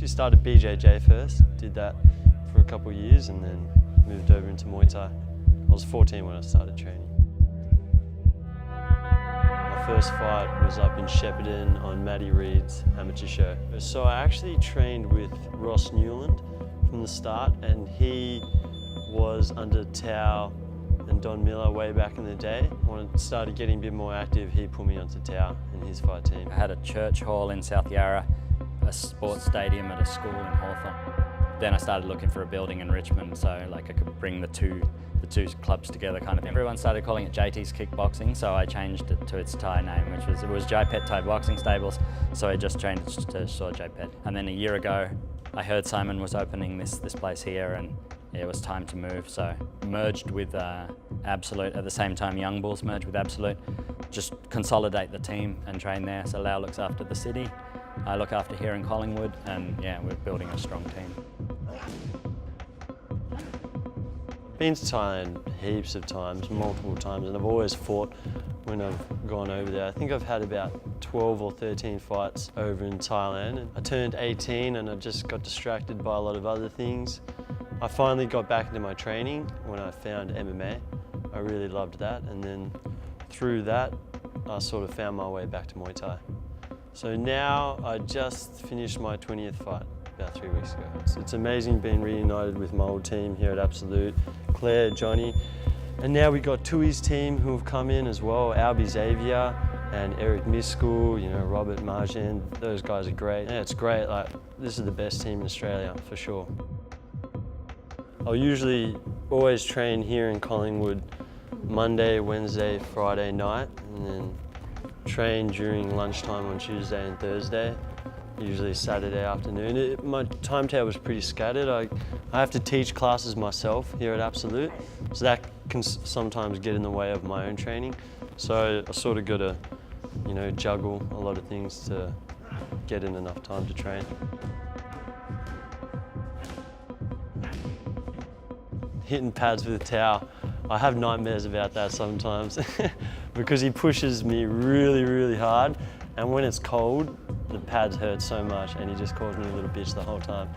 Actually started BJJ first, did that for a couple of years and then moved over into Muay Thai. I was 14 when I started training. My first fight was up in Shepparton on Matty Reed's amateur show. So I actually trained with Ross Newland from the start, and he was under Tao and Don Miller way back in the day. When I started getting a bit more active, he put me onto Tao and his fight team. I had a church hall in South Yarra, a sports stadium at a school in Hawthorn. Then I started looking for a building in Richmond so like I could bring the two clubs together kind of thing. Everyone started calling it JT's Kickboxing, so I changed it to its Thai name, which was Jai Pet Thai Boxing Stables, so I just changed it to Saw Jai Pet. And then a year ago, I heard Simon was opening this place here, and it was time to move, so merged with Absolute at the same time. Young Bulls merged with Absolute, just consolidate the team and train there. So Lau looks after the city, I look after here in Collingwood, and yeah, we're building a strong team. Been to Thailand heaps of times, multiple times, and I've always fought when I've gone over there. I think I've had about 12 or 13 fights over in Thailand. And I turned 18 and I just got distracted by a lot of other things. I finally got back into my training when I found MMA. I really loved that, and then through that I sort of found my way back to Muay Thai. So now I just finished my 20th fight about 3 weeks ago. It's amazing being reunited with my old team here at Absolute, Claire, Johnny, and now we've got Tui's team who have come in as well, Albie Xavier and Eric Miskul, you know, Robert Marjan. Those guys are great. Yeah, it's great. Like, this is the best team in Australia for sure. I'll usually always train here in Collingwood Monday, Wednesday, Friday night, and then train during lunchtime on Tuesday and Thursday, usually Saturday afternoon. My timetable is pretty scattered. I have to teach classes myself here at Absolute, so that can sometimes get in the way of my own training. So I sort of got to, you know, juggle a lot of things to get in enough time to train. Hitting pads with Tao, I have nightmares about that sometimes because he pushes me really, really hard, and when it's cold, the pads hurt so much and he just calls me a little bitch the whole time.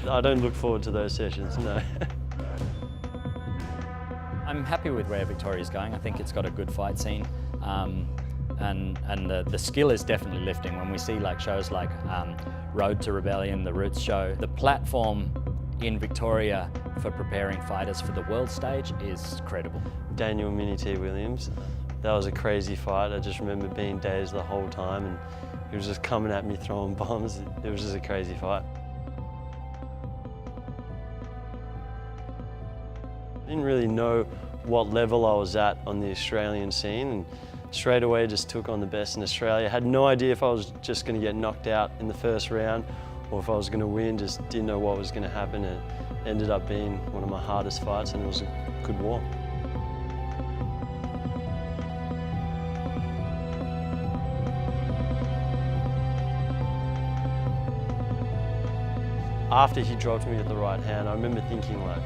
I don't look forward to those sessions, no. I'm happy with where Victoria's going. I think it's got a good fight scene, and the skill is definitely lifting. When we see like shows like Road to Rebellion, the Roots show, the platform in Victoria for preparing fighters for the world stage is credible. Daniel Mini T. Williams, that was a crazy fight. I just remember being dazed the whole time, and he was just coming at me throwing bombs. It was just a crazy fight. I didn't really know what level I was at on the Australian scene, and straight away just took on the best in Australia. Had no idea if I was just going to get knocked out in the first round or if I was going to win, just didn't know what was going to happen. It ended up being one of my hardest fights, and it was a good war. After he dropped me with the right hand, I remember thinking like,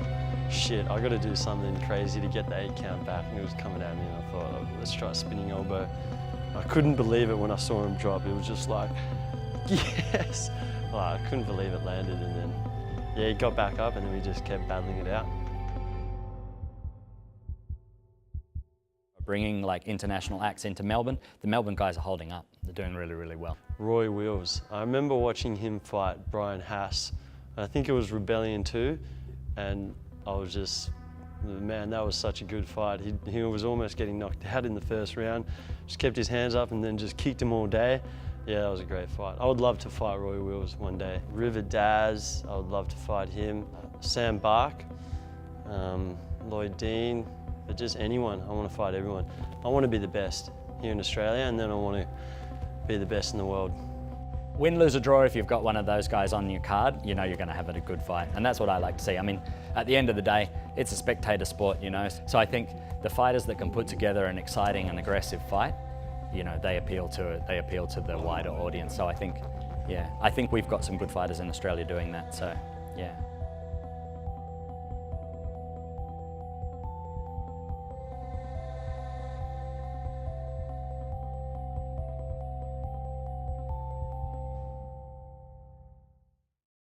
shit, I got to do something crazy to get the 8 count back, and he was coming at me, and I thought, oh, let's try a spinning elbow. I couldn't believe it when I saw him drop. It was just like, yes! Well, I couldn't believe it landed, and then, yeah, he got back up, and then we just kept battling it out. Bringing like international acts into Melbourne, the Melbourne guys are holding up. They're doing really, really well. Roy Wills, I remember watching him fight Brian Haas. I think it was Rebellion 2, and I was just, man, that was such a good fight. He was almost getting knocked out in the first round, just kept his hands up and then just kicked him all day. Yeah, that was a great fight. I would love to fight Roy Wills one day. River Daz, I would love to fight him. Sam Bark, Lloyd Dean, but just anyone. I want to fight everyone. I want to be the best here in Australia, and then I want to be the best in the world. Win, lose or draw, if you've got one of those guys on your card, you know you're going to have a good fight, and that's what I like to see. I mean, at the end of the day, it's a spectator sport, you know, so I think the fighters that can put together an exciting and aggressive fight, you know, they appeal to the wider audience. So I think, yeah, I think we've got some good fighters in Australia doing that, so yeah.